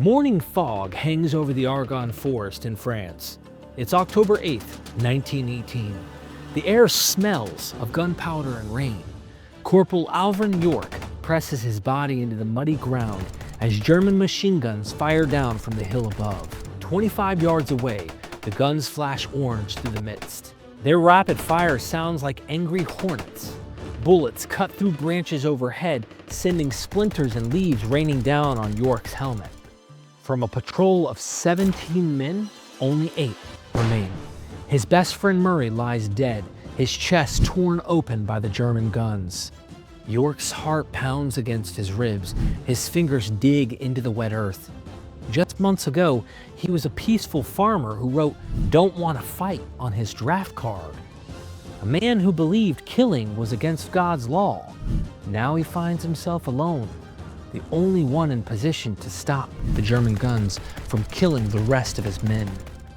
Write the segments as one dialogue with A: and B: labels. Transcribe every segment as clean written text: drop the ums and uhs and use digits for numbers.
A: Morning fog hangs over the Argonne forest in France. It's October 8th, 1918. The air smells of gunpowder and rain. Corporal Alvin York presses his body into the muddy ground as German machine guns fire down from the hill above. 25 yards away, the guns flash orange through the mist. Their rapid fire sounds like angry hornets. Bullets cut through branches overhead, sending splinters and leaves raining down on York's helmet. From a patrol of 17 men, only 8 remain. His best friend Murray lies dead, his chest torn open by the German guns. York's heart pounds against his ribs, his fingers dig into the wet earth. Just months ago, he was a peaceful farmer who wrote "Don't want to fight" on his draft card. A man who believed killing was against God's law. Now he finds himself alone, the only one in position to stop the German guns from killing the rest of his men.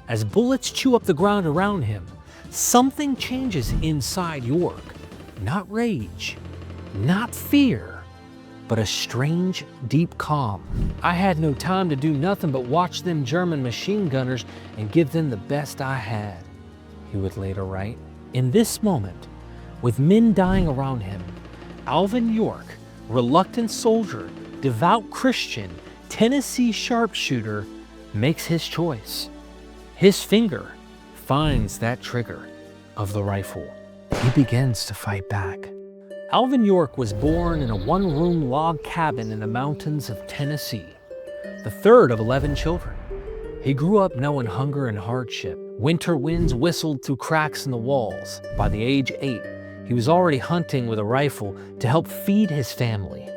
A: As bullets chew up the ground around him, something changes inside York. Not rage, not fear, but a strange, deep calm. "I had no time to do nothing but watch them German machine gunners and give them the best I had," he would later write. In this moment, with men dying around him, Alvin York, reluctant soldier, devout Christian, Tennessee sharpshooter, makes his choice. His finger finds that trigger of the rifle. He begins to fight back. Alvin York was born in a one-room log cabin in the mountains of Tennessee, the third of 11 children. He grew up knowing hunger and hardship. Winter winds whistled through cracks in the walls. By the age 8, he was already hunting with a rifle to help feed his family.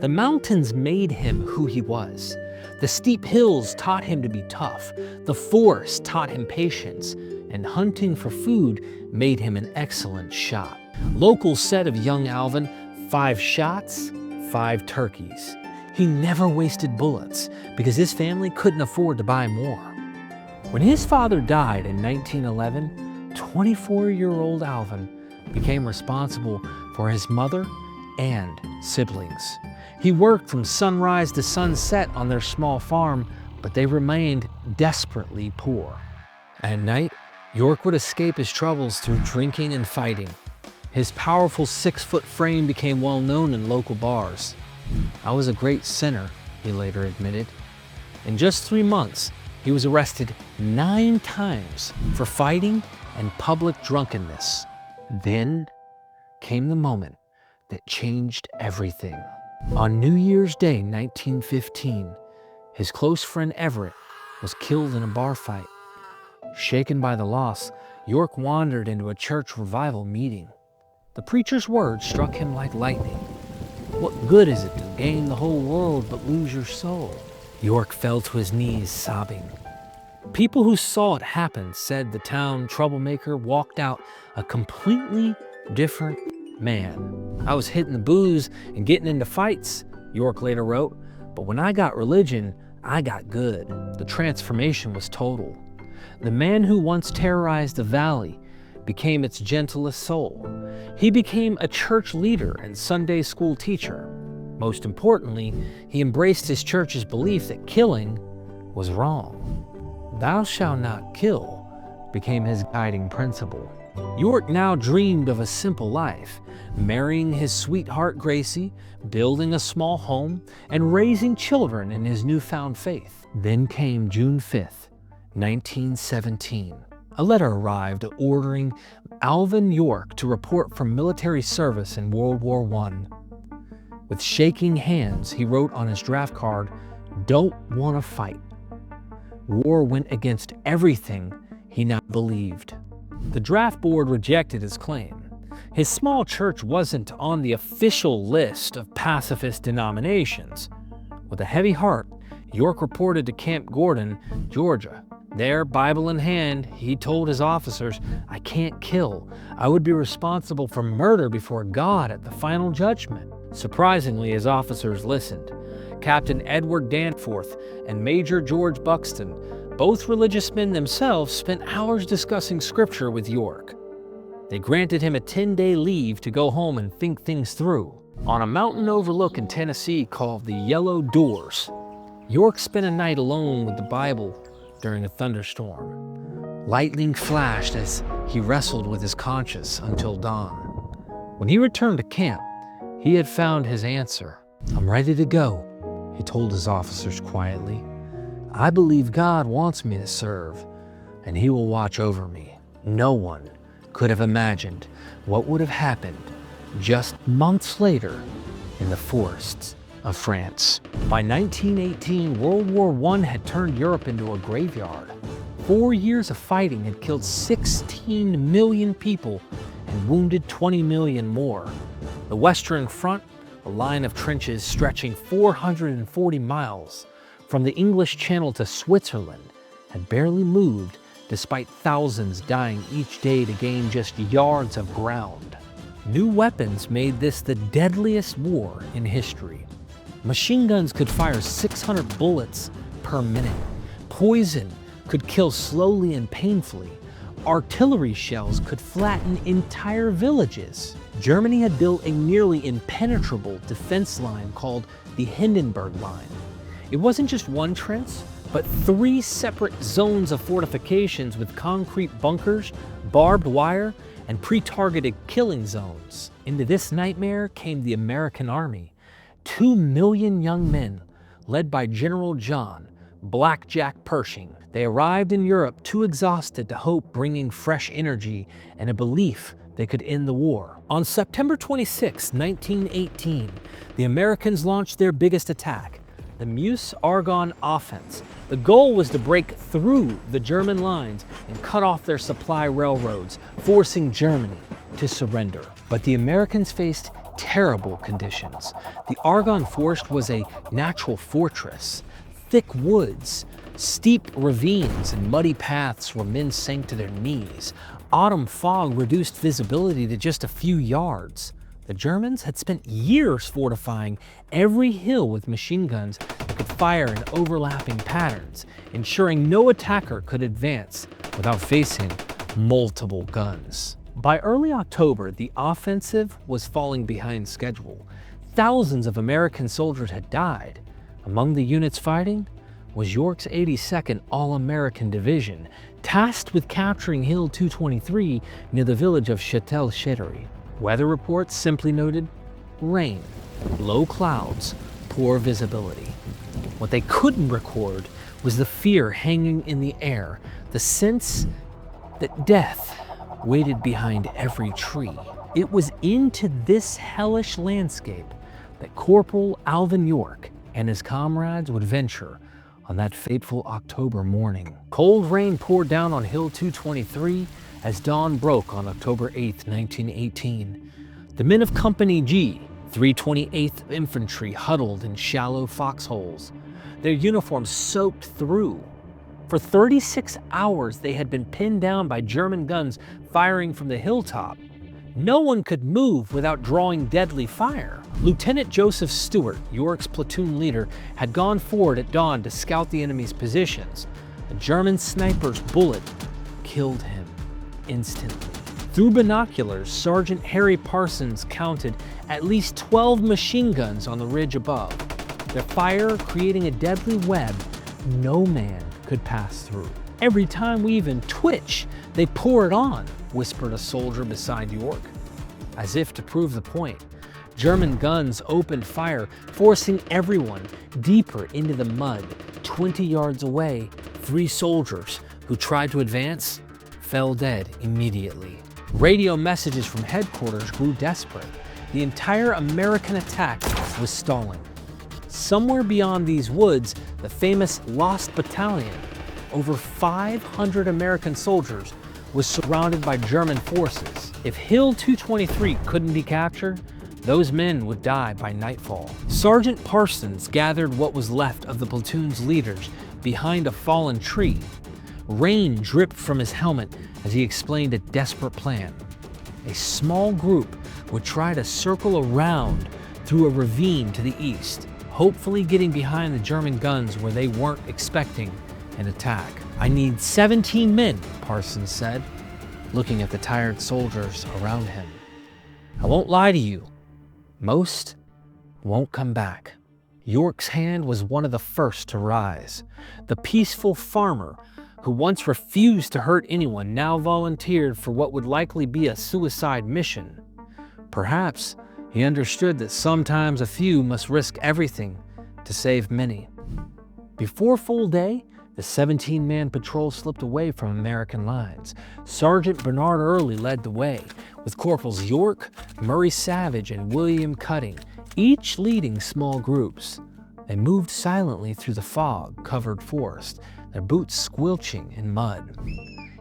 A: The mountains made him who he was. The steep hills taught him to be tough. The forest taught him patience. And hunting for food made him an excellent shot. Locals said of young Alvin, 5 shots, 5 turkeys. He never wasted bullets because his family couldn't afford to buy more. When his father died in 1911, 24-year-old Alvin became responsible for his mother and siblings. He worked from sunrise to sunset on their small farm, but they remained desperately poor. At night, York would escape his troubles through drinking and fighting. His powerful 6-foot frame became well known in local bars. "I was a great sinner," he later admitted. In just 3 months, he was arrested 9 times for fighting and public drunkenness. Then came the moment that changed everything. On New Year's Day, 1915, his close friend Everett was killed in a bar fight. Shaken by the loss, York wandered into a church revival meeting. The preacher's words struck him like lightning. "What good is it to gain the whole world but lose your soul?" York fell to his knees, sobbing. People who saw it happen said the town troublemaker walked out a completely different man. "I was hitting the booze and getting into fights," York later wrote, "but when I got religion, I got good." The transformation was total. The man who once terrorized the valley became its gentlest soul. He became a church leader and Sunday school teacher. Most importantly, he embraced his church's belief that killing was wrong. "Thou shalt not kill" became his guiding principle. York now dreamed of a simple life, marrying his sweetheart Gracie, building a small home, and raising children in his newfound faith. Then came June 5th, 1917. A letter arrived ordering Alvin York to report from military service in World War I. With shaking hands, he wrote on his draft card, "Don't want to fight." War went against everything he now believed. The draft board rejected his claim. His small church wasn't on the official list of pacifist denominations. With a heavy heart, York reported to Camp Gordon, Georgia. There, Bible in hand, he told his officers, "I can't kill. I would be responsible for murder before God at the final judgment." Surprisingly, his officers listened. Captain Edward Danforth and Major George Buxton, both religious men themselves, spent hours discussing scripture with York. They granted him a 10-day leave to go home and think things through. On a mountain overlook in Tennessee called the Yellow Doors, York spent a night alone with the Bible during a thunderstorm. Lightning flashed as he wrestled with his conscience until dawn. When he returned to camp, he had found his answer. "I'm ready to go," he told his officers quietly. "I believe God wants me to serve, and he will watch over me." No one could have imagined what would have happened just months later in the forests of France. By 1918, World War I had turned Europe into a graveyard. 4 years of fighting had killed 16 million people and wounded 20 million more. The Western Front, a line of trenches stretching 440 miles from the English Channel to Switzerland, had barely moved despite thousands dying each day to gain just yards of ground. New weapons made this the deadliest war in history. Machine guns could fire 600 bullets per minute. Poison could kill slowly and painfully. Artillery shells could flatten entire villages. Germany had built a nearly impenetrable defense line called the Hindenburg Line. It wasn't just one trench, but 3 separate zones of fortifications with concrete bunkers, barbed wire, and pre-targeted killing zones. Into this nightmare came the American Army. 2 million young men, led by General John Blackjack Pershing. They arrived in Europe too exhausted to hope, bringing fresh energy and a belief they could end the war. On September 26, 1918, the Americans launched their biggest attack, the Meuse-Argonne offense. The goal was to break through the German lines and cut off their supply railroads, forcing Germany to surrender. But the Americans faced terrible conditions. The Argonne forest was a natural fortress. Thick woods, steep ravines, and muddy paths where men sank to their knees. Autumn fog reduced visibility to just a few yards. The Germans had spent years fortifying every hill with machine guns that could fire in overlapping patterns, ensuring no attacker could advance without facing multiple guns. By early October, the offensive was falling behind schedule. Thousands of American soldiers had died. Among the units fighting was York's 82nd All-American Division, tasked with capturing Hill 223 near the village of Châtel-Chéhéry. Weather reports simply noted rain, low clouds, poor visibility. What they couldn't record was the fear hanging in the air, the sense that death waited behind every tree. It was into this hellish landscape that Corporal Alvin York and his comrades would venture on that fateful October morning. Cold rain poured down on Hill 223 as dawn broke on October 8, 1918. The men of Company G, 328th Infantry, huddled in shallow foxholes, their uniforms soaked through. For 36 hours, they had been pinned down by German guns firing from the hilltop. No one could move without drawing deadly fire. Lieutenant Joseph Stewart, York's platoon leader, had gone forward at dawn to scout the enemy's positions. A German sniper's bullet killed him instantly. Through binoculars, Sergeant Harry Parsons counted at least 12 machine guns on the ridge above, their fire creating a deadly web no man could pass through. "Every time we even twitch, they pour it on," whispered a soldier beside York. As if to prove the point, German guns opened fire, forcing everyone deeper into the mud. 20 yards away, 3 soldiers who tried to advance fell dead immediately. Radio messages from headquarters grew desperate. The entire American attack was stalling. Somewhere beyond these woods, the famous Lost Battalion, over 500 American soldiers, was surrounded by German forces. If Hill 223 couldn't be captured, those men would die by nightfall. Sergeant Parsons gathered what was left of the platoon's leaders behind a fallen tree. Rain dripped from his helmet as he explained a desperate plan. A small group would try to circle around through a ravine to the east, hopefully getting behind the German guns where they weren't expecting an attack. "I need 17 men," Parsons said, looking at the tired soldiers around him. "I won't lie to you. Most won't come back." York's hand was one of the first to rise. The peaceful farmer who once refused to hurt anyone now volunteered for what would likely be a suicide mission. Perhaps he understood that sometimes a few must risk everything to save many. Before full day, the 17-man patrol slipped away from American lines. Sergeant Bernard Early led the way, with Corporals York, Murray Savage, and William Cutting, each leading small groups. They moved silently through the fog-covered forest, their boots squelching in mud.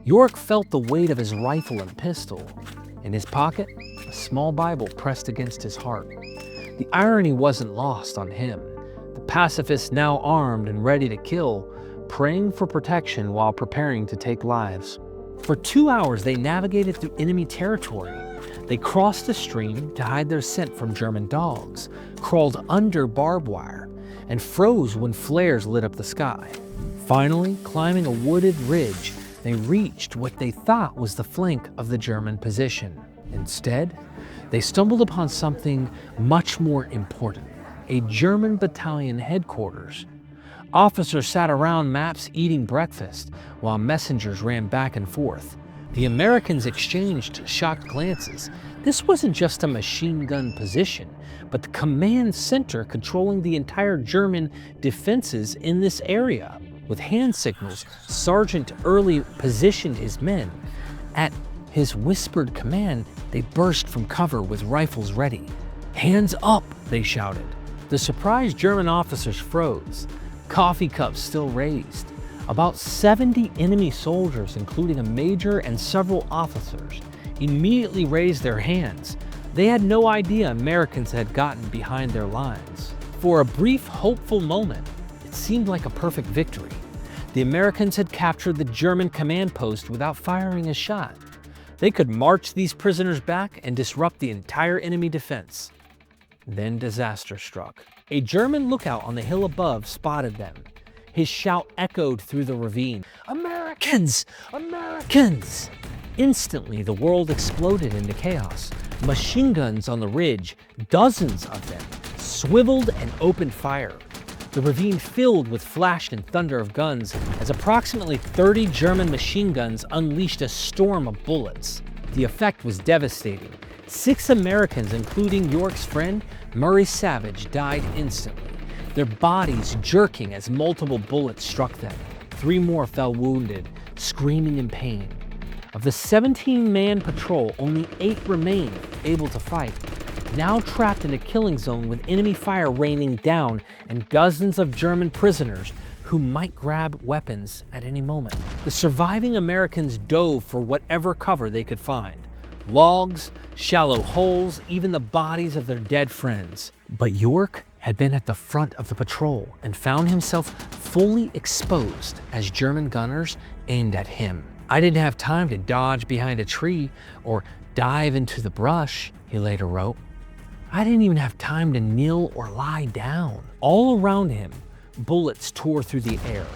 A: York felt the weight of his rifle and pistol. In his pocket, a small Bible pressed against his heart. The irony wasn't lost on him. The pacifist, now armed and ready to kill, praying for protection while preparing to take lives. For 2 hours, they navigated through enemy territory. They crossed a stream to hide their scent from German dogs, crawled under barbed wire, and froze when flares lit up the sky. Finally, climbing a wooded ridge, they reached what they thought was the flank of the German position. Instead, they stumbled upon something much more important: a German battalion headquarters. Officers sat around maps eating breakfast, while messengers ran back and forth. The Americans exchanged shocked glances. This wasn't just a machine gun position, but the command center controlling the entire German defenses in this area. With hand signals, Sergeant Early positioned his men. At his whispered command, they burst from cover with rifles ready. "Hands up!" they shouted. The surprised German officers froze, coffee cups still raised. About 70 enemy soldiers, including a major and several officers, immediately raised their hands. They had no idea Americans had gotten behind their lines. For a brief, hopeful moment, it seemed like a perfect victory. The Americans had captured the German command post without firing a shot. They could march these prisoners back and disrupt the entire enemy defense. Then disaster struck. A German lookout on the hill above spotted them. His shout echoed through the ravine. "Americans! Americans!" Instantly, the world exploded into chaos. Machine guns on the ridge, dozens of them, swiveled and opened fire. The ravine filled with flash and thunder of guns as approximately 30 German machine guns unleashed a storm of bullets. The effect was devastating. 6 Americans, including York's friend, Murray Savage, died instantly, their bodies jerking as multiple bullets struck them. 3 more fell wounded, screaming in pain. Of the 17-man patrol, only 8 remained able to fight, now trapped in a killing zone with enemy fire raining down and dozens of German prisoners who might grab weapons at any moment. The surviving Americans dove for whatever cover they could find. Logs, shallow holes, even the bodies of their dead friends. But York had been at the front of the patrol and found himself fully exposed as German gunners aimed at him. "I didn't have time to dodge behind a tree or dive into the brush," he later wrote. "I didn't even have time to kneel or lie down." All around him, bullets tore through the air.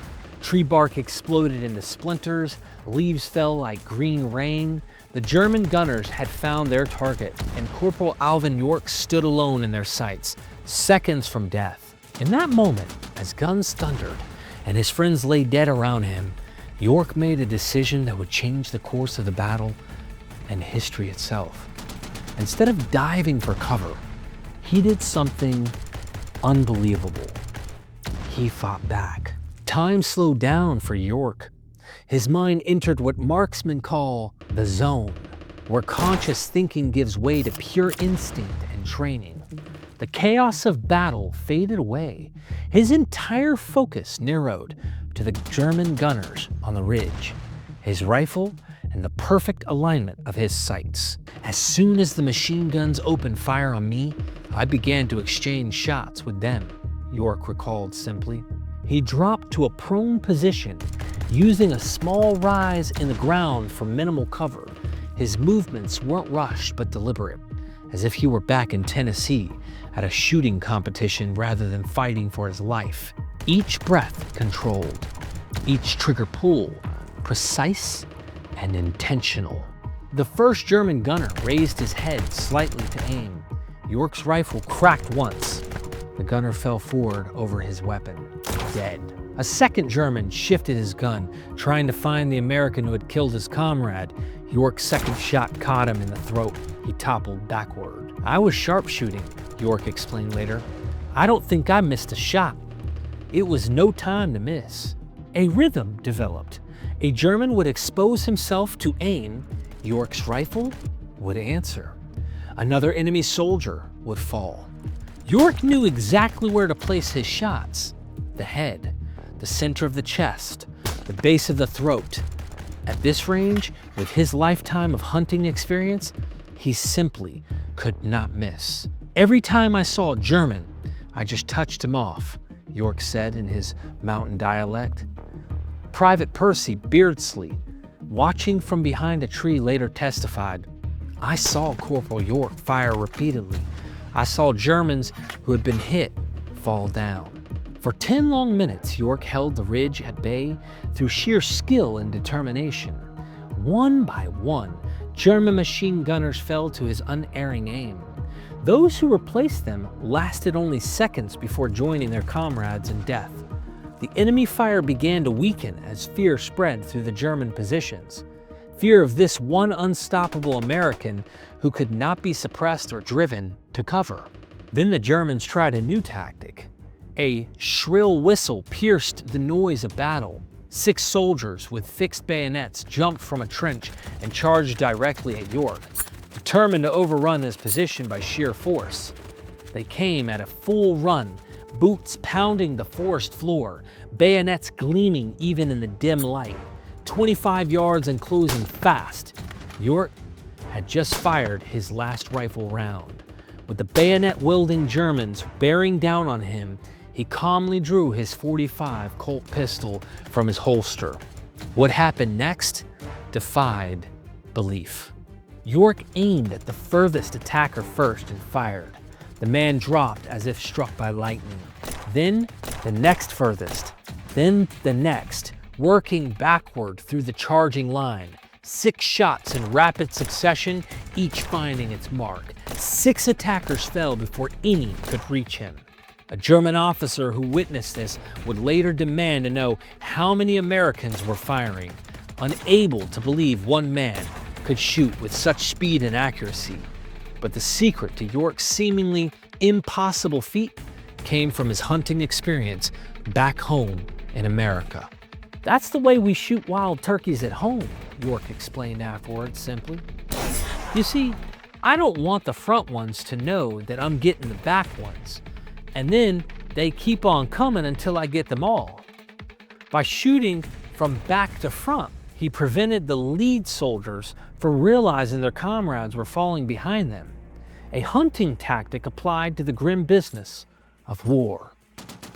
A: Tree bark exploded into splinters, leaves fell like green rain. The German gunners had found their target, and Corporal Alvin York stood alone in their sights, seconds from death. In that moment, as guns thundered and his friends lay dead around him, York made a decision that would change the course of the battle and history itself. Instead of diving for cover, he did something unbelievable. He fought back. Time slowed down for York. His mind entered what marksmen call the zone, where conscious thinking gives way to pure instinct and training. The chaos of battle faded away. His entire focus narrowed to the German gunners on the ridge, his rifle, and the perfect alignment of his sights. As soon as the machine guns opened fire on me, I began to exchange shots with them, York recalled simply. He dropped to a prone position, using a small rise in the ground for minimal cover. His movements weren't rushed but deliberate, as if he were back in Tennessee at a shooting competition rather than fighting for his life. Each breath controlled, each trigger pull precise and intentional. The first German gunner raised his head slightly to aim. York's rifle cracked once, The gunner fell forward over his weapon, dead. A second German shifted his gun, trying to find the American who had killed his comrade. York's second shot caught him in the throat. He toppled backward. "I was sharpshooting," York explained later. "I don't think I missed a shot. It was no time to miss." A rhythm developed. A German would expose himself to aim. York's rifle would answer. Another enemy soldier would fall. York knew exactly where to place his shots. The head, the center of the chest, the base of the throat. At this range, with his lifetime of hunting experience, he simply could not miss. "Every time I saw a German, I just touched him off," York said in his mountain dialect. Private Percy Beardsley, watching from behind a tree, later testified, "I saw Corporal York fire repeatedly. I saw Germans who had been hit fall down." For 10 long minutes, York held the ridge at bay through sheer skill and determination. One by one, German machine gunners fell to his unerring aim. Those who replaced them lasted only seconds before joining their comrades in death. The enemy fire began to weaken as fear spread through the German positions. Fear of this one unstoppable American who could not be suppressed or driven to cover. Then the Germans tried a new tactic. A shrill whistle pierced the noise of battle. 6 soldiers with fixed bayonets jumped from a trench and charged directly at York, determined to overrun his position by sheer force. They came at a full run, boots pounding the forest floor, bayonets gleaming even in the dim light. 25 yards and closing fast. York had just fired his last rifle round. With the bayonet-wielding Germans bearing down on him, he calmly drew his .45 Colt pistol from his holster. What happened next defied belief. York aimed at the furthest attacker first and fired. The man dropped as if struck by lightning. Then the next furthest, then the next, working backward through the charging line. 6 shots in rapid succession, each finding its mark. 6 attackers fell before any could reach him. A German officer who witnessed this would later demand to know how many Americans were firing, unable to believe one man could shoot with such speed and accuracy. But the secret to York's seemingly impossible feat came from his hunting experience back home in America. "That's the way we shoot wild turkeys at home," York explained afterwards simply. "You see, I don't want the front ones to know that I'm getting the back ones. And then they keep on coming until I get them all." By shooting from back to front, he prevented the lead soldiers from realizing their comrades were falling behind them. A hunting tactic applied to the grim business of war.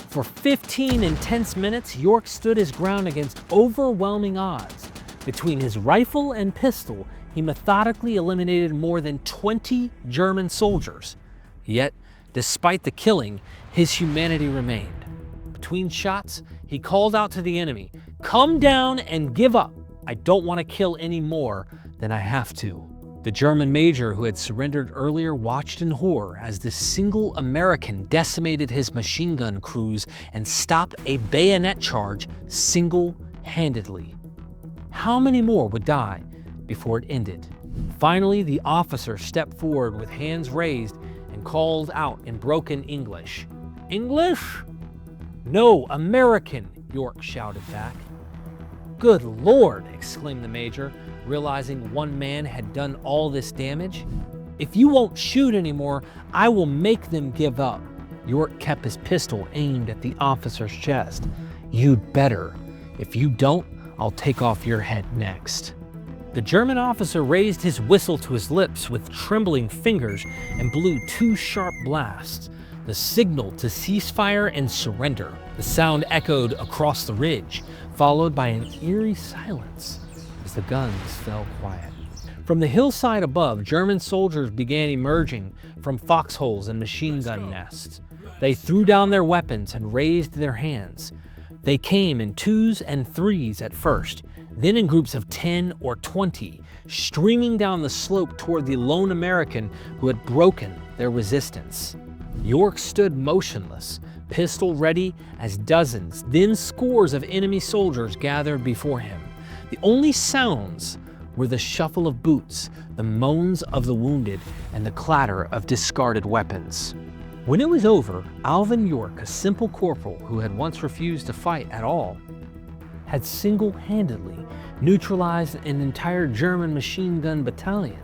A: For 15 intense minutes, York stood his ground against overwhelming odds. Between his rifle and pistol, he methodically eliminated more than 20 German soldiers. Yet, despite the killing, his humanity remained. Between shots, he called out to the enemy, "Come down and give up. I don't want to kill any more than I have to." The German major who had surrendered earlier watched in horror as this single American decimated his machine gun crews and stopped a bayonet charge single-handedly. How many more would die before it ended? Finally, the officer stepped forward with hands raised and called out in broken English. "English?" "No, American," York shouted back. "Good Lord," exclaimed the major, realizing one man had done all this damage. "If you won't shoot anymore, I will make them give up." York kept his pistol aimed at the officer's chest. "You'd better. If you don't, I'll take off your head next." The German officer raised his whistle to his lips with trembling fingers and blew 2 sharp blasts, the signal to cease fire and surrender. The sound echoed across the ridge, followed by an eerie silence as the guns fell quiet. From the hillside above, German soldiers began emerging from foxholes and machine gun nests. They threw down their weapons and raised their hands. They came in 2s and 3s at first, then in groups of 10 or 20, streaming down the slope toward the lone American who had broken their resistance. York stood motionless, pistol ready, as dozens, then scores of enemy soldiers gathered before him. The only sounds were the shuffle of boots, the moans of the wounded, and the clatter of discarded weapons. When it was over, Alvin York, a simple corporal who had once refused to fight at all, had single-handedly neutralized an entire German machine gun battalion.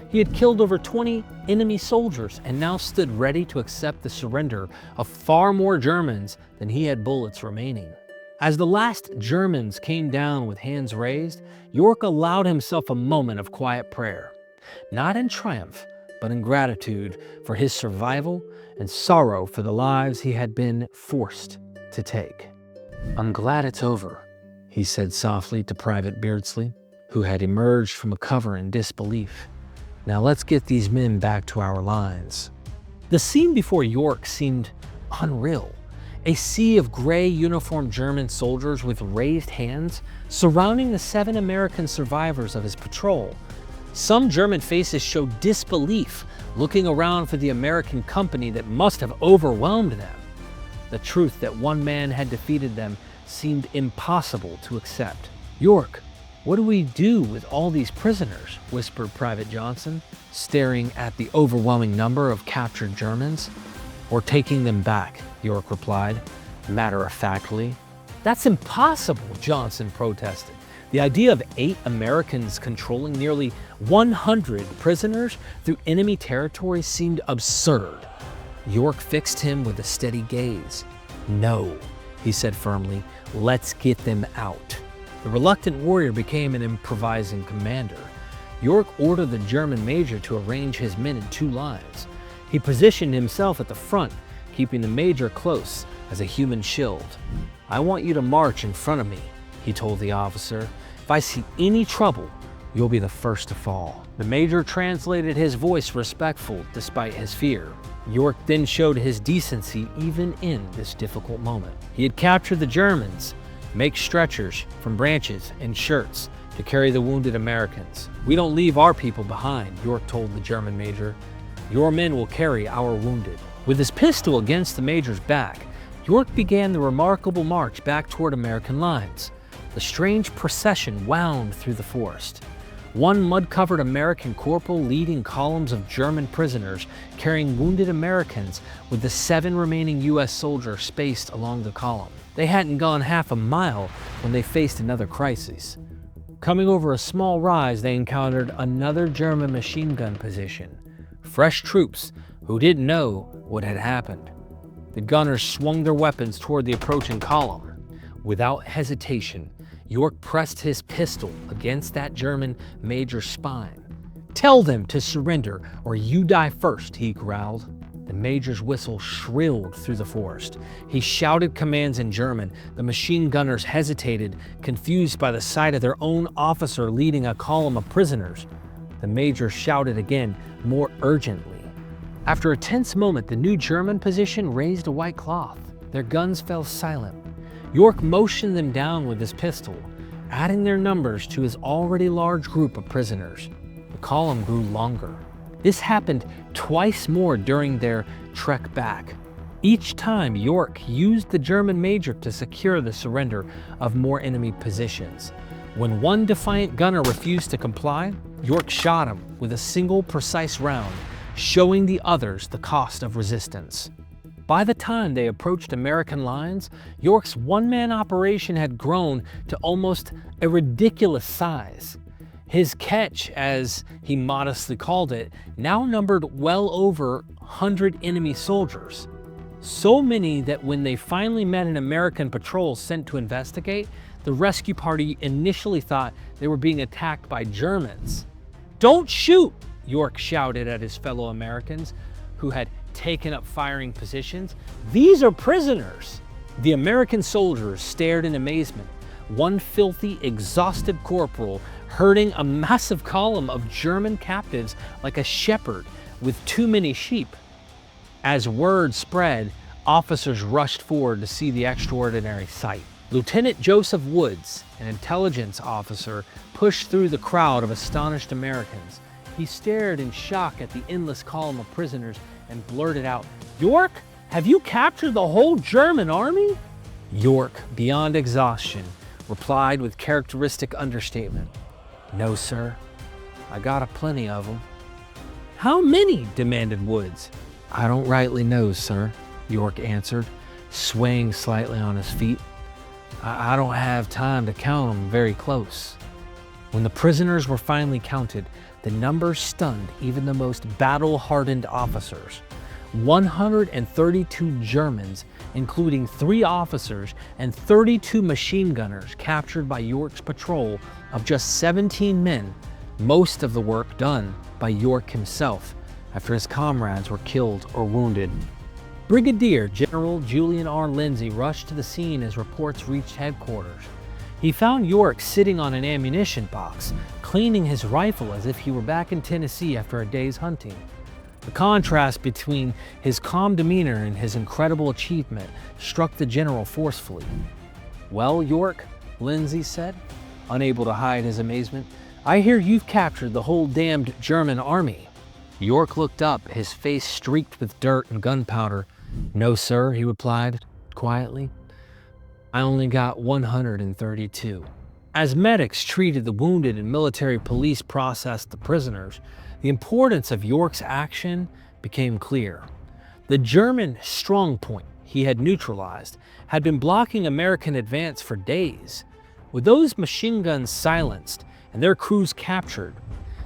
A: He had killed over 20 enemy soldiers and now stood ready to accept the surrender of far more Germans than he had bullets remaining. As the last Germans came down with hands raised, York allowed himself a moment of quiet prayer, not in triumph, but in gratitude for his survival and sorrow for the lives he had been forced to take. "I'm glad it's over," he said softly to Private Beardsley, who had emerged from a cover in disbelief. "Now let's get these men back to our lines." The scene before York seemed unreal. A sea of gray uniformed German soldiers with raised hands surrounding the 7 American survivors of his patrol. Some German faces showed disbelief, looking around for the American company that must have overwhelmed them. The truth that one man had defeated them seemed impossible to accept. "York, what do we do with all these prisoners?" whispered Private Johnson, staring at the overwhelming number of captured Germans. "We're taking them back," York replied, matter-of-factly. "That's impossible," Johnson protested. The idea of 8 Americans controlling nearly 100 prisoners through enemy territory seemed absurd. York fixed him with a steady gaze. "No," he said firmly, "let's get them out." The reluctant warrior became an improvising commander. York ordered the German major to arrange his men in 2 lines. He positioned himself at the front, keeping the major close as a human shield. "I want you to march in front of me," he told the officer. "If I see any trouble, you'll be the first to fall." The major translated his voice respectful despite his fear. York then showed his decency even in this difficult moment. He had captured the Germans, make stretchers from branches and shirts to carry the wounded Americans. "We don't leave our people behind," York told the German major. "Your men will carry our wounded." With his pistol against the major's back, York began the remarkable march back toward American lines. The strange procession wound through the forest. One mud-covered American corporal leading columns of German prisoners carrying wounded Americans, with the 7 remaining U.S. soldiers spaced along the column. They hadn't gone half a mile when they faced another crisis. Coming over a small rise, they encountered another German machine gun position. Fresh troops who didn't know what had happened. The gunners swung their weapons toward the approaching column. Without hesitation, York pressed his pistol against that German major's spine. "Tell them to surrender or you die first," he growled. The major's whistle shrilled through the forest. He shouted commands in German. The machine gunners hesitated, confused by the sight of their own officer leading a column of prisoners. The major shouted again, more urgently. After a tense moment, the new German position raised a white cloth. Their guns fell silent. York motioned them down with his pistol, adding their numbers to his already large group of prisoners. The column grew longer. This happened twice more during their trek back. Each time, York used the German major to secure the surrender of more enemy positions. When one defiant gunner refused to comply, York shot him with a single precise round, showing the others the cost of resistance. By the time they approached American lines, York's one-man operation had grown to almost a ridiculous size. His catch, as he modestly called it, now numbered well over 100 enemy soldiers. So many that when they finally met an American patrol sent to investigate, the rescue party initially thought they were being attacked by Germans. "Don't shoot!" York shouted at his fellow Americans who had taken up firing positions. "These are prisoners!" The American soldiers stared in amazement. One filthy, exhausted corporal herding a massive column of German captives like a shepherd with too many sheep. As word spread, officers rushed forward to see the extraordinary sight. Lieutenant Joseph Woods, an intelligence officer, pushed through the crowd of astonished Americans. He stared in shock at the endless column of prisoners and blurted out, "York, have you captured the whole German army?" York, beyond exhaustion, replied with characteristic understatement, "No, sir. I got a plenty of them." "How many?" demanded Woods. "I don't rightly know, sir," York answered, swaying slightly on his feet. I don't have time to count them very close." When the prisoners were finally counted, the numbers stunned even the most battle-hardened officers. 132 Germans, including 3 officers and 32 machine gunners, captured by York's patrol of just 17 men, most of the work done by York himself after his comrades were killed or wounded. Brigadier General Julian R. Lindsay rushed to the scene as reports reached headquarters. He found York sitting on an ammunition box, cleaning his rifle as if he were back in Tennessee after a day's hunting. The contrast between his calm demeanor and his incredible achievement struck the general forcefully. "Well, York," Lindsay said, unable to hide his amazement, "I hear you've captured the whole damned German army." York looked up, his face streaked with dirt and gunpowder. "No, sir," he replied quietly. "I only got 132. As medics treated the wounded and military police processed the prisoners, the importance of York's action became clear. The German strongpoint he had neutralized had been blocking American advance for days. With those machine guns silenced and their crews captured,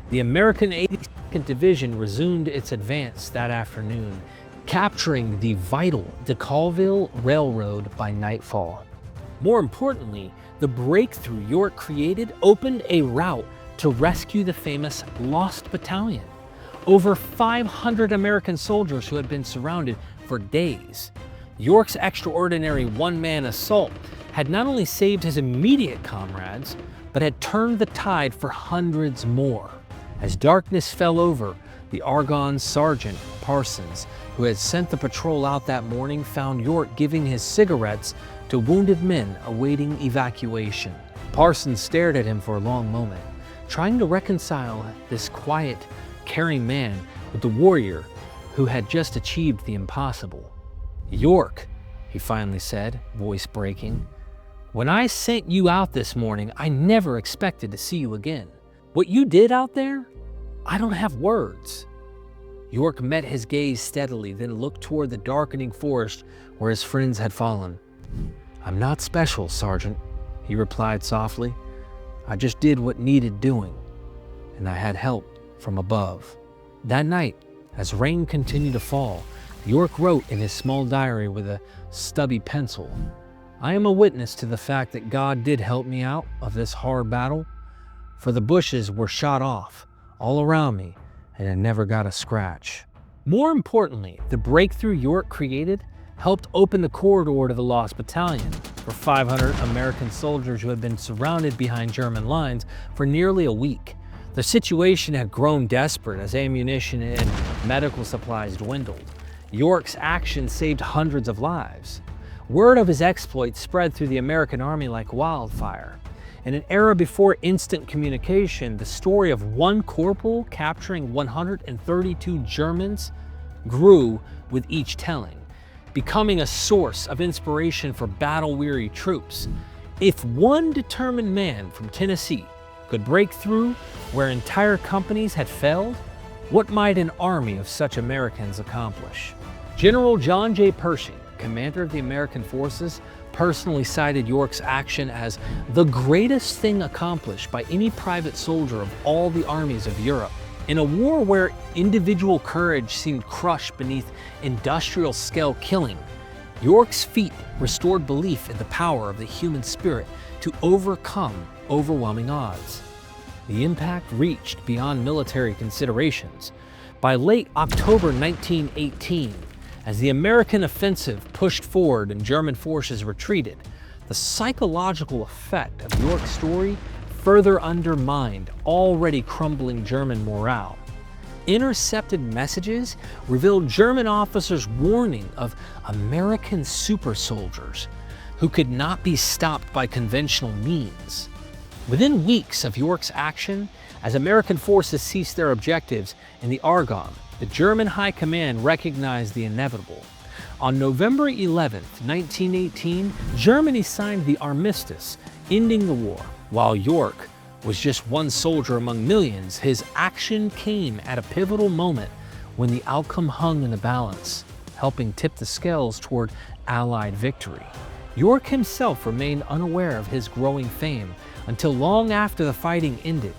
A: the American 82nd Division resumed its advance that afternoon, capturing the vital DeCalville Railroad by nightfall. More importantly, the breakthrough York created opened a route to rescue the famous Lost Battalion, over 500 American soldiers who had been surrounded for days. York's extraordinary one-man assault had not only saved his immediate comrades, but had turned the tide for hundreds more. As darkness fell over, the Argonne Sergeant Parsons, who had sent the patrol out that morning, found York giving his cigarettes to wounded men awaiting evacuation. Parsons stared at him for a long moment, trying to reconcile this quiet, caring man with the warrior who had just achieved the impossible. "York," he finally said, voice breaking, "when I sent you out this morning, I never expected to see you again. What you did out there, I don't have words." York met his gaze steadily, then looked toward the darkening forest where his friends had fallen. "I'm not special, Sergeant," he replied softly. "I just did what needed doing, and I had help from above." That night, as rain continued to fall, York wrote in his small diary with a stubby pencil, "I am a witness to the fact that God did help me out of this hard battle, for the bushes were shot off all around me, and I never got a scratch." More importantly, the breakthrough York created helped open the corridor to the Lost Battalion for 500 American soldiers who had been surrounded behind German lines for nearly a week. The situation had grown desperate as ammunition and medical supplies dwindled. York's action saved hundreds of lives. Word of his exploits spread through the American army like wildfire. In an era before instant communication, the story of one corporal capturing 132 Germans grew with each telling, becoming a source of inspiration for battle-weary troops. If one determined man from Tennessee could break through where entire companies had failed, what might an army of such Americans accomplish? General John J. Pershing, commander of the American forces, personally cited York's action as the greatest thing accomplished by any private soldier of all the armies of Europe. In a war where individual courage seemed crushed beneath industrial-scale killing, York's feat restored belief in the power of the human spirit to overcome overwhelming odds. The impact reached beyond military considerations. By late October 1918, as the American offensive pushed forward and German forces retreated, the psychological effect of York's story further undermined already crumbling German morale. Intercepted messages revealed German officers' warning of American super soldiers who could not be stopped by conventional means. Within weeks of York's action, as American forces ceased their objectives in the Argonne, The German High Command recognized the inevitable. On November 11, 1918, Germany signed the armistice, ending the war. While York was just one soldier among millions, his action came at a pivotal moment when the outcome hung in the balance, helping tip the scales toward Allied victory. York himself remained unaware of his growing fame until long after the fighting ended.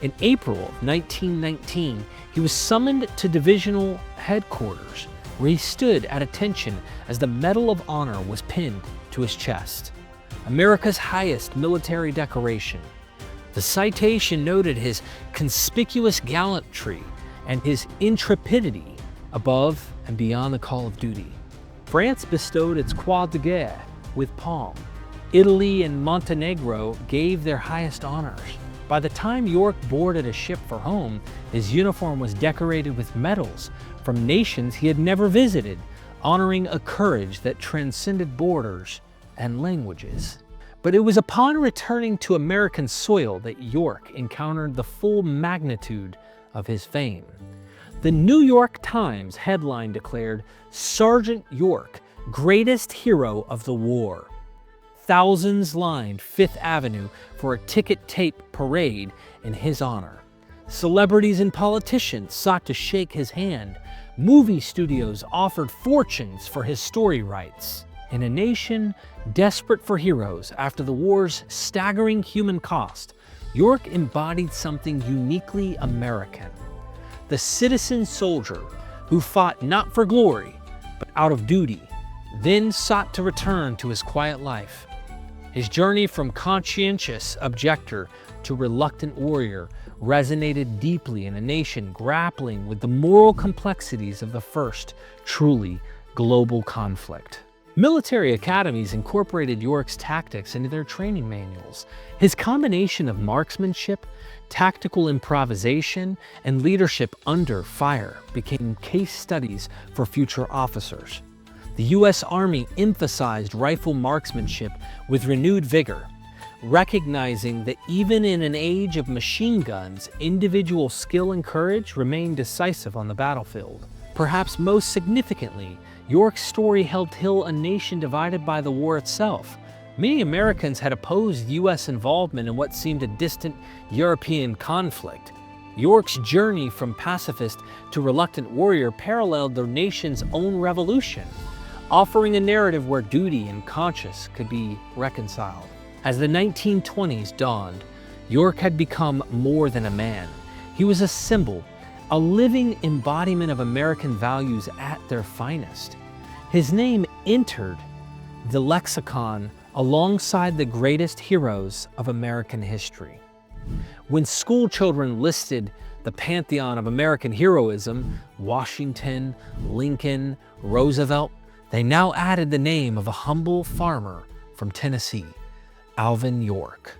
A: In April of 1919, he was summoned to divisional headquarters, where he stood at attention as the Medal of Honor was pinned to his chest, America's highest military decoration. The citation noted his conspicuous gallantry and his intrepidity above and beyond the call of duty. France bestowed its Croix de Guerre with palm. Italy and Montenegro gave their highest honors. By the time York boarded a ship for home, his uniform was decorated with medals from nations he had never visited, honoring a courage that transcended borders and languages. But it was upon returning to American soil that York encountered the full magnitude of his fame. The New York Times headline declared, "Sergeant York, greatest hero of the war." Thousands lined Fifth Avenue for a ticket tape parade in his honor. Celebrities and politicians sought to shake his hand. Movie studios offered fortunes for his story rights. In a nation desperate for heroes after the war's staggering human cost, York embodied something uniquely American. The citizen soldier who fought not for glory, but out of duty, then sought to return to his quiet life. His journey from conscientious objector to reluctant warrior resonated deeply in a nation grappling with the moral complexities of the first truly global conflict. Military academies incorporated York's tactics into their training manuals. His combination of marksmanship, tactical improvisation, and leadership under fire became case studies for future officers. The U.S. Army emphasized rifle marksmanship with renewed vigor, recognizing that even in an age of machine guns, individual skill and courage remained decisive on the battlefield. Perhaps most significantly, York's story helped heal a nation divided by the war itself. Many Americans had opposed U.S. involvement in what seemed a distant European conflict. York's journey from pacifist to reluctant warrior paralleled the nation's own revolution, offering a narrative where duty and conscience could be reconciled. As the 1920s dawned, York had become more than a man. He was a symbol, a living embodiment of American values at their finest. His name entered the lexicon alongside the greatest heroes of American history. When school children listed the pantheon of American heroism, Washington, Lincoln, Roosevelt, they now added the name of a humble farmer from Tennessee, Alvin York.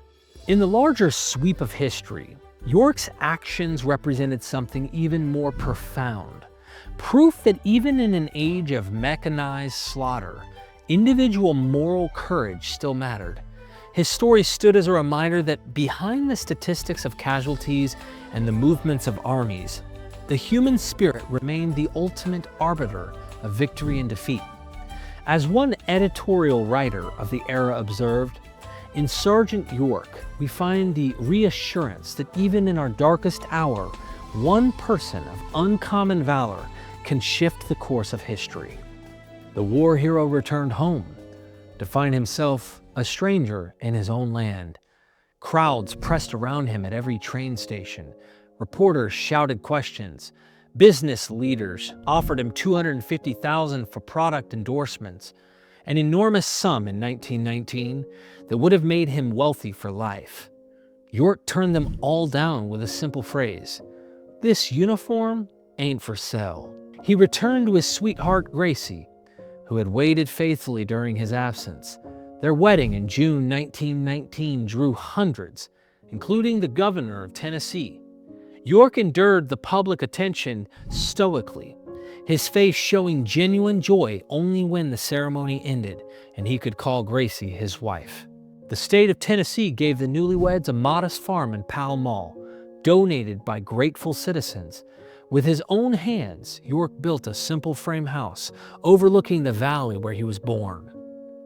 A: In the larger sweep of history, York's actions represented something even more profound, proof that even in an age of mechanized slaughter, individual moral courage still mattered. His story stood as a reminder that behind the statistics of casualties and the movements of armies, the human spirit remained the ultimate arbiter of victory and defeat. As one editorial writer of the era observed, in Sergeant York, we find the reassurance that even in our darkest hour, one person of uncommon valor can shift the course of history. The war hero returned home to find himself a stranger in his own land. Crowds pressed around him at every train station. Reporters shouted questions. Business leaders offered him $250,000 for product endorsements, an enormous sum in 1919 that would have made him wealthy for life. York turned them all down with a simple phrase: "This uniform ain't for sale." He returned to his sweetheart Gracie, who had waited faithfully during his absence. Their wedding in June 1919 drew hundreds, including the governor of Tennessee. York endured the public attention stoically, his face showing genuine joy only when the ceremony ended and he could call Gracie his wife. The state of Tennessee gave the newlyweds a modest farm in Pall Mall, donated by grateful citizens, With his own hands, York built a simple frame house overlooking the valley where he was born.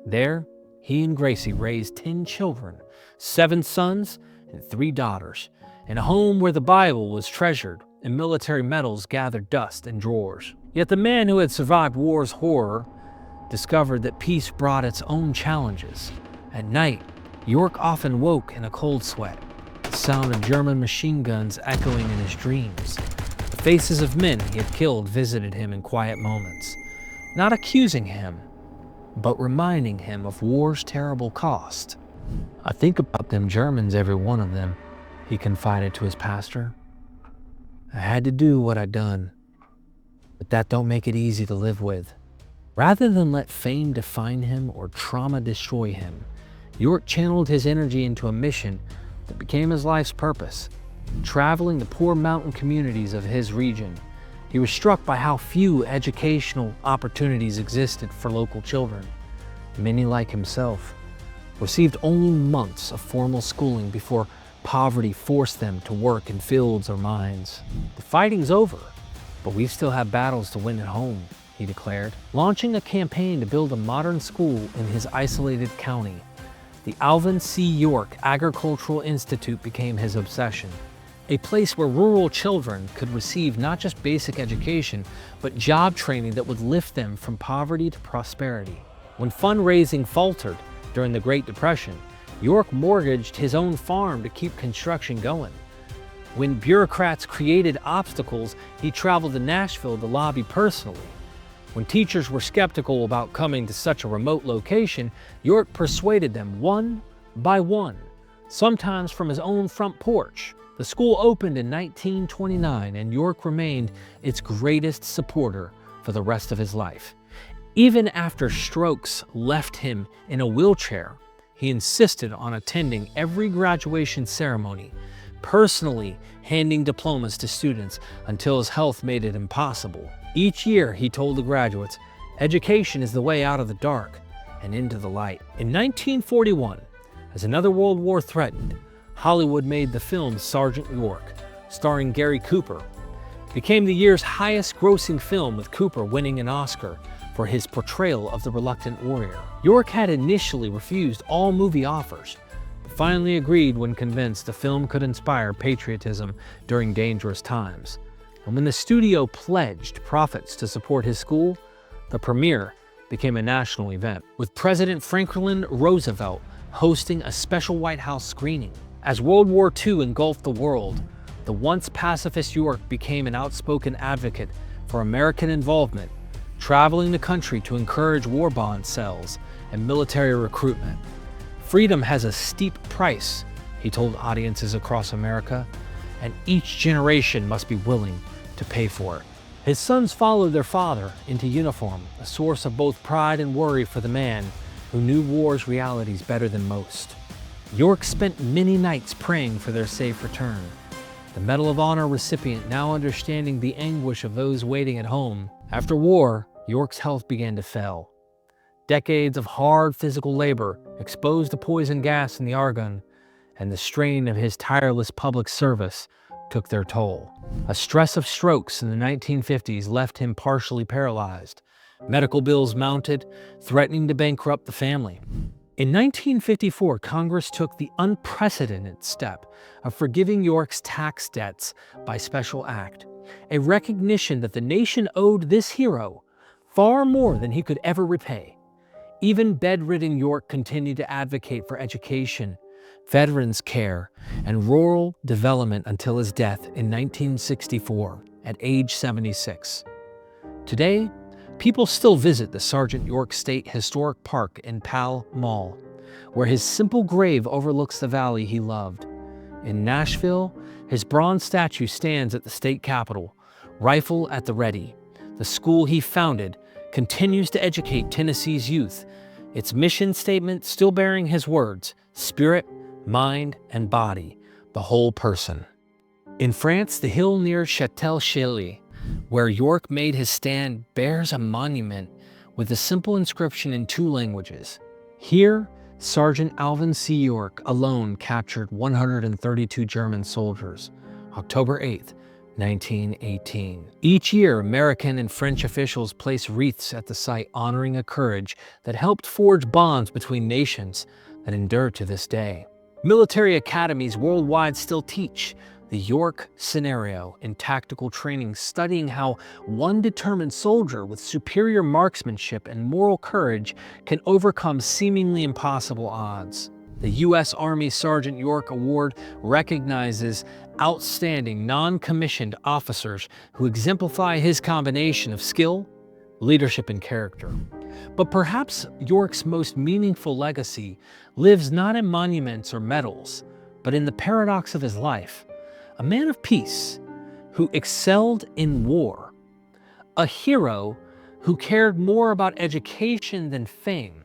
A: There, he and Gracie raised 10 children, 7 sons and 3 daughters, in a home where the Bible was treasured and military medals gathered dust in drawers. Yet the man who had survived war's horror discovered that peace brought its own challenges. At night, York often woke in a cold sweat, the sound of German machine guns echoing in his dreams. The faces of men he had killed visited him in quiet moments, not accusing him, but reminding him of war's terrible cost. "I think about them Germans, every one of them," he confided to his pastor. "I had to do what I done, but that don't make it easy to live with." Rather than let fame define him or trauma destroy him, York channeled his energy into a mission that became his life's purpose, traveling the poor mountain communities of his region. He was struck by how few educational opportunities existed for local children. Many, like himself, received only months of formal schooling before poverty forced them to work in fields or mines. "The fighting's over, but we still have battles to win at home," he declared, launching a campaign to build a modern school in his isolated county. The Alvin York Agricultural Institute became his obsession, a place where rural children could receive not just basic education, but job training that would lift them from poverty to prosperity. When fundraising faltered during the Great Depression, York mortgaged his own farm to keep construction going. When bureaucrats created obstacles, he traveled to Nashville to lobby personally. When teachers were skeptical about coming to such a remote location, York persuaded them one by one, sometimes from his own front porch. The school opened in 1929, and York remained its greatest supporter for the rest of his life. Even after strokes left him in a wheelchair, he insisted on attending every graduation ceremony, personally handing diplomas to students until his health made it impossible. Each year, he told the graduates, education is the way out of the dark and into the light. In 1941, as another world war threatened, Hollywood made the film Sergeant York, starring Gary Cooper. It became the year's highest-grossing film, with Cooper winning an Oscar for his portrayal of the reluctant warrior. York had initially refused all movie offers, but finally agreed when convinced the film could inspire patriotism during dangerous times. And when the studio pledged profits to support his school, the premiere became a national event, with President Franklin Roosevelt hosting a special White House screening. As World War II engulfed the world, the once pacifist York became an outspoken advocate for American involvement, traveling the country to encourage war bond sales and military recruitment. "Freedom has a steep price," he told audiences across America, "and each generation must be willing to pay for it." His sons followed their father into uniform, a source of both pride and worry for the man who knew war's realities better than most. York spent many nights praying for their safe return, the Medal of Honor recipient now understanding the anguish of those waiting at home. After war, York's health began to fail. Decades of hard physical labor exposed to poison gas in the Argonne, and the strain of his tireless public service took their toll. A stress of strokes in the 1950s left him partially paralyzed. Medical bills mounted, threatening to bankrupt the family. In 1954, Congress took the unprecedented step of forgiving York's tax debts by special act, a recognition that the nation owed this hero far more than he could ever repay. Even bedridden York continued to advocate for education, veterans care, and rural development until his death in 1964 at age 76. Today, people still visit the Sergeant York State Historic Park in Pall Mall, where his simple grave overlooks the valley he loved. In Nashville, his bronze statue stands at the state capitol, rifle at the ready. The school he founded continues to educate Tennessee's youth, its mission statement still bearing his words, spirit, mind, and body, the whole person. In France, the hill near Châtel-Cheilly, where York made his stand, bears a monument with a simple inscription in 2 languages. Here, Sergeant Alvin York alone captured 132 German soldiers, October 8, 1918. Each year, American and French officials place wreaths at the site honoring a courage that helped forge bonds between nations that endure to this day. Military academies worldwide still teach the York scenario in tactical training, studying how one determined soldier with superior marksmanship and moral courage can overcome seemingly impossible odds. The U.S. Army Sergeant York Award recognizes outstanding non-commissioned officers who exemplify his combination of skill, leadership, and character. But perhaps York's most meaningful legacy lives not in monuments or medals, but in the paradox of his life. A man of peace who excelled in war, a hero who cared more about education than fame,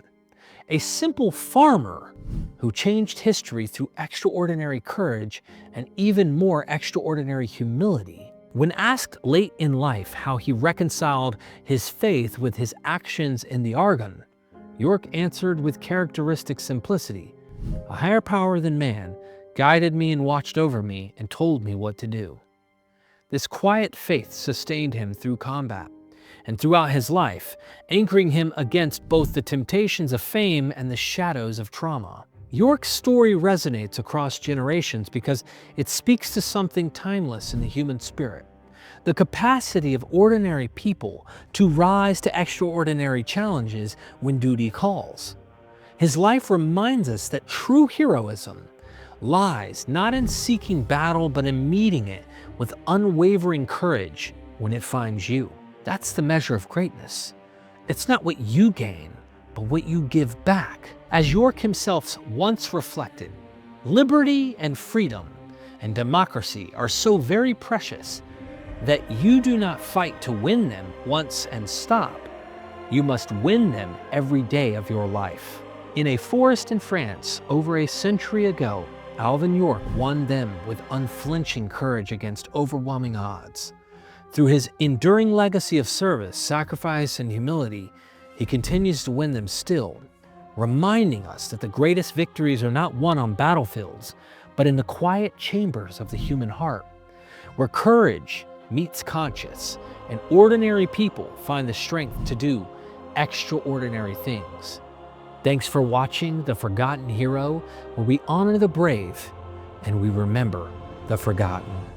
A: a simple farmer who changed history through extraordinary courage and even more extraordinary humility. When asked late in life how he reconciled his faith with his actions in the Argonne, York answered with characteristic simplicity, "A higher power than man guided me and watched over me and told me what to do." This quiet faith sustained him through combat and throughout his life, anchoring him against both the temptations of fame and the shadows of trauma. York's story resonates across generations because it speaks to something timeless in the human spirit: the capacity of ordinary people to rise to extraordinary challenges when duty calls. His life reminds us that true heroism lies not in seeking battle, but in meeting it with unwavering courage when it finds you. That's the measure of greatness. It's not what you gain, but what you give back. As York himself once reflected, liberty and freedom and democracy are so very precious that you do not fight to win them once and stop. You must win them every day of your life. In a forest in France over a century ago, Alvin York won them with unflinching courage against overwhelming odds. Through his enduring legacy of service, sacrifice, and humility, he continues to win them still, reminding us that the greatest victories are not won on battlefields, but in the quiet chambers of the human heart, where courage meets conscience and ordinary people find the strength to do extraordinary things. Thanks for watching The Forgotten Hero, where we honor the brave and we remember the forgotten.